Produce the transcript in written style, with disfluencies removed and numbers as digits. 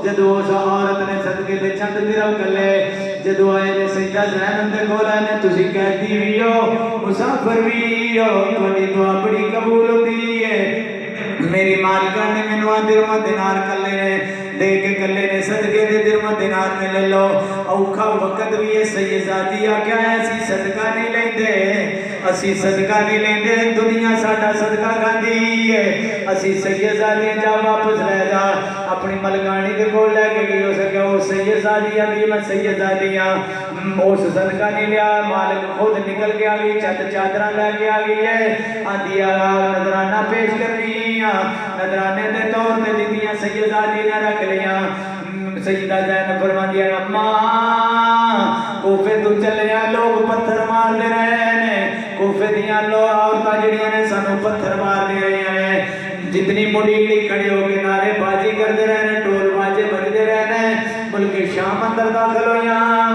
جدو اس عورت نے صدقے دے چند درہم کلے جدو آئے نے سجدہ زینب دے کھولا نے تسی قیدی بھی ہو مسافر بھی ہو تھوڑی دعا بڑی قبول ہوتی ہے میری مالکہ نے منوہ درہم دینار کلے نے دے کے کلے نے صدقے دے درہم دینار میں لے لو اوکھا وقت بھی ہے سیداتیہ کیا ہے اسی صدقہ نہیں لیں دے اسی صدقہ نہیں لیں دے دنیا ساڑھا صدقہ گاندھی ہے اسی سیداتیہ جا واپس لے جا اپنی ملکانی دے کھول لے کے گئی ہو سکے وہ سیداتیہ دی میں سیداتیہ اس صدقہ نہیں لیا مالک خود نکل کے آگئی چند چادرہ لے کے آگئی ہے آدھی نظرانہ پیش کرنی نظرانے دے طور دے دیدیاں سیداتی نے رکھ لیا سیدہ زینب فرما دیا اماں کوفے تو چلیا لوگ پتھر مار دے رہے ہیں کوفے دیا لوگ عورتہ جڑیاں نے سانو پتھر مار دے رہے ہیں جتنی مڈیلی کھڑے ہو کے نعرے بازی کر دے رہے ہیں ٹول باجے بج دے رہے ہیں ملک شام اندر داخل ہو یہاں